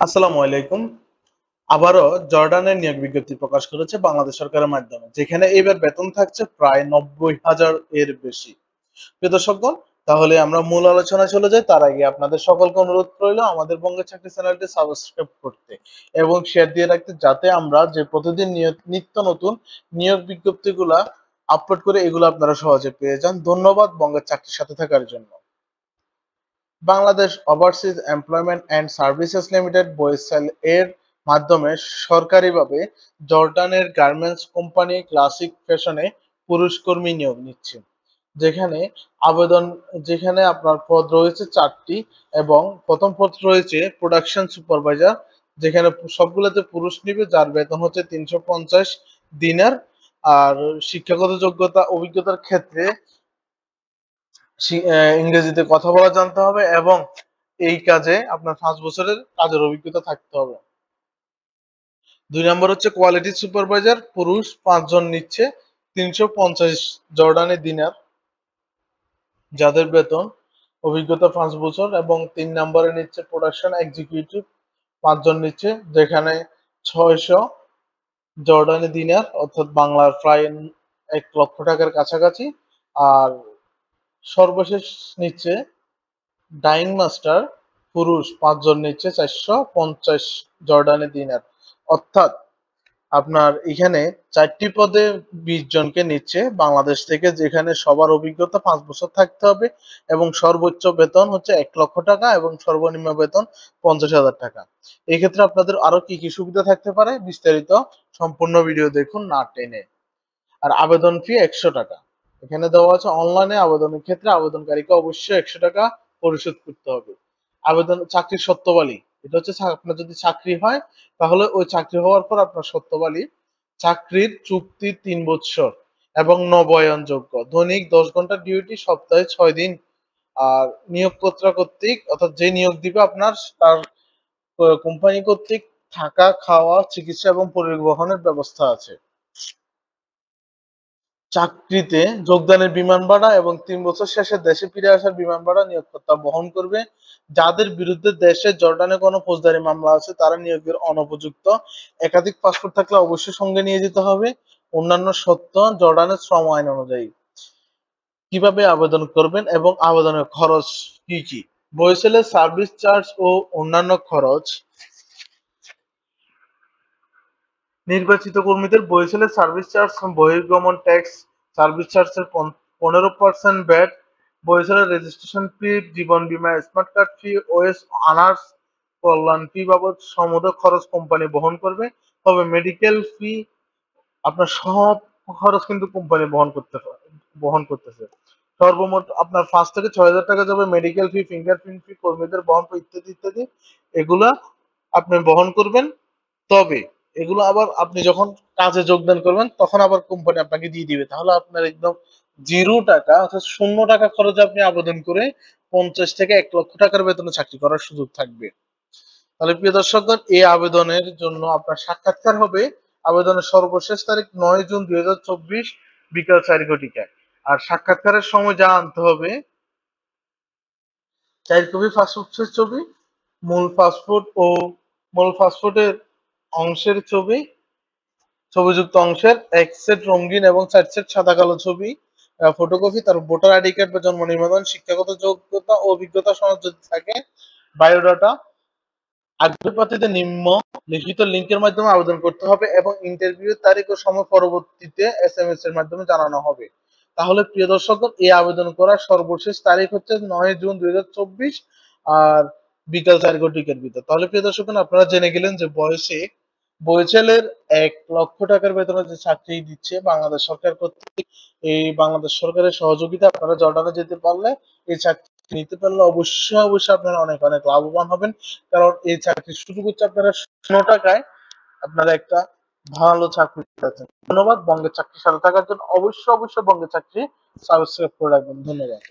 আসসালামু আলাইকুম। আবারও জর্ডানের নিয়োগ বিজ্ঞপ্তি প্রকাশ করেছে বাংলাদেশ সরকারের মাধ্যমে, যেখানে এবার বেতন থাকছে প্রায় 90,000 এর বেশি। প্রিয় দর্শকগণ, তাহলে আমরা মূল আলোচনায় চলে যাই। তার আগে আপনাদের সকলকে অনুরোধ রইল আমাদের বঙ্গের চাকরি চ্যানেলটি সাবস্ক্রাইব করতে এবং শেয়ার দিয়ে রাখতে, যাতে আমরা যে প্রতিদিন নিত্য নতুন নিয়োগ বিজ্ঞপ্তিগুলা আপলোড করে এগুলো আপনারা সহজে পেয়ে যান। ধন্যবাদ বঙ্গের চাকরির সাথে থাকার জন্য। Bangladesh overseas employment and services limited Barishal এর মাধ্যমে সরকারিভাবে জর্ডানের গার্মেন্টস কোম্পানি ক্লাসিক ফ্যাশনে পুরুষ কর্মী নিয়োগ নিচ্ছে। যেখানে আবেদন যেখানে আপনার পদ রয়েছে 4টি এবং প্রথম পদ রয়েছে প্রোডাকশন সুপারভাইজার, যেখানে সবগুলোতে পুরুষ নিবে, যার বেতন হচ্ছে 350 দিনার। আর শিক্ষাগত যোগ্যতা অভিজ্ঞতার ক্ষেত্রে ইংরেজিতে কথা বলা জানতে হবে এবং এই কাজে আপনার 5 বছরের কাজের অভিজ্ঞতা থাকতে হবে। 2 নম্বর হচ্ছে কোয়ালিটি সুপারভাইজার, পুরুষ 5 জন নিচ্ছে, 350 জর্ডানি দিনার, যাদের বেতন অভিজ্ঞতা 5 বছর। এবং 3 নম্বরে নিচ্ছে প্রোডাকশন এক্সিকিউটিভ, 5 জন নিচ্ছে, যেখানে 600 জর্ডানি দিনার, অর্থাৎ বাংলার প্রায় 1 লক্ষ টাকার কাছাকাছি। আর সর্বশেষ নিচ্ছে ডাইং মাস্টার, পুরুষ 5 জন নিচ্ছে, 450 জর্ডানি দিনার। অর্থাৎ আপনার এখানে 4টি পদে 20 জনকে নিচ্ছে বাংলাদেশ থেকে, যেখানে সবার অভিজ্ঞতা 5 বছর থাকতে হবে এবং সর্বোচ্চ বেতন হচ্ছে 1 লক্ষ টাকা এবং সর্বনিম্ন বেতন 50,000 টাকা। এই ক্ষেত্রে আপনাদের আরো কি কি সুবিধা থাকতে পারে, বিস্তারিত সম্পূর্ণ ভিডিও দেখুন না টেনে। আর আবেদন ফি 100 টাকা এখানে দেওয়া আছে। অনলাইনে আবেদনের ক্ষেত্রে আবেদনকারীকে অবশ্যই 100 টাকা পরিশোধ করতে হবে। আবেদন চাকরির সত্যবালী, এটা হচ্ছে আপনার যদি চাকরি হয় তাহলে ওই চাকরি হওয়ার পর আপনার সত্যবালী চাকরির চুক্তি 3 বছর এবং নবায়নযোগ্য, দৈনিক 10 ঘন্টা ডিউটি, সপ্তাহে 6 দিন। আর নিয়োগকর্তা কর্তৃক, অর্থাৎ যে নিয়োগ দিবে আপনার তার কোম্পানি কর্তৃক থাকা, খাওয়া, চিকিৎসা এবং পরিবহনের ব্যবস্থা আছে। চাকরিতে যোগদানের বিমান ভাড়া এবং 3 বছর শেষে দেশে ফিরে আসার বিমান ভাড়া নিয়োগকর্তা বহন করবে। যাদের বিরুদ্ধে দেশে জর্ডানে কোনো ফৌজদারি মামলা আছে তারা নিয়োগের অনুপযুক্ত। একাধিক পাসপোর্ট থাকলে অবশ্যই সঙ্গে নিয়ে যেতে হবে। অন্যান্য শর্ত জর্ডানের শ্রম আইন অনুযায়ী। কিভাবে আবেদন করবেন এবং আবেদনের খরচ কি কি? বরিশালের সার্ভিস চার্জ ও অন্যান্য খরচ। নির্বাচিত কর্মীদের বরিশালের সার্ভিস চার্জ, বহির্গমন ট্যাক্স, সার্ভিস চার্জের 15% ভ্যাট, বরিশালের রেজিস্ট্রেশন ফি, জীবন বীমা, smart card fee, wage earners কল্যাণ ফি বাবদ সমুদয় খরচ কোম্পানি বহন করবে। তবে মেডিকেল ফি আপনার সব খরচ কিন্তু কোম্পানি বহন করতেছে। সর্বমোট আপনার 5 থেকে 6 হাজার টাকা যাবে মেডিকেল ফি, ফিঙ্গারপ্রিন্ট ফি, কর্মীদের বহন ইত্যাদি ইত্যাদি। এগুলা আপনি বহন করবেন। তবে এগুলো আবার আপনি যখন কাজে যোগদান করবেন তখন আবার কোম্পানি আপনাকে দিয়ে দিবে। তাহলে আপনার একদম 0 টাকা, অর্থাৎ 0 টাকা খরচে আপনি আবেদন করে 50 থেকে 1 লক্ষ টাকার বেতনে চাকরি করার সুযোগ থাকবে। তাহলে প্রিয় দর্শকগণ, এই আবেদনের জন্য আপনার সাক্ষাৎকার হবে। আবেদনের সর্বশেষ তারিখ 9 জুন 2024 বিকাল 4 ঘটিকায়। আর সাক্ষাৎকারের সময় যা আনতে হবে: 4 কপি পাসপোর্ট সাইজ ছবি, মূল পাসপোর্ট ও মূল পাসপোর্টের অংশের ছবি, ছবিযুক্ত অংশের 1 সেট রঙিন এবং 4 সেট সাদা কালো ছবি, ফটোকপি, তার ভোটার আইডি কার্ড বা জন্ম নিবন্ধন, শিক্ষাগত যোগ্যতা ও অভিজ্ঞতা সনদ যদি থাকে, বায়োডাটা। আগ্রহী প্রার্থীদের নিম্ন লিখিত লিঙ্কের মাধ্যমে আবেদন করতে হবে এবং ইন্টারভিউ তারিখ ও সময় পরবর্তীতে এসএমএস এর মাধ্যমে জানানো হবে। তাহলে প্রিয় দর্শকগণ, এই আবেদন করার সর্বশেষ তারিখ হচ্ছে 9 জুন 2024 আর বিকাল 4 ঘটিকার ভিতর। তাহলে প্রিয় দর্শকগণ, আপনারা জেনে গেলেন যে বরিশালের 1 লক্ষ টাকার বেতনে যে চাকরি দিচ্ছে বাংলাদেশ সরকার কর্তৃক। এই বাংলাদেশ সরকারের সহযোগিতা আপনারা জর্ডানে যেতে পারলে, এই চাকরি নিতে পারলে অবশ্যই অবশ্যই আপনারা অনেক অনেক লাভবান হবেন। কারণ এই চাকরির সুযোগ হচ্ছে আপনারা 0 টাকায় আপনারা একটা ভালো চাকরি পাচ্ছেন। ধন্যবাদ। বঙ্গের চাকরির সাথে থাকার জন্য অবশ্যই অবশ্যই বঙ্গের চাকরি সাবস্ক্রাইব করে রাখবেন। ধন্যবাদ।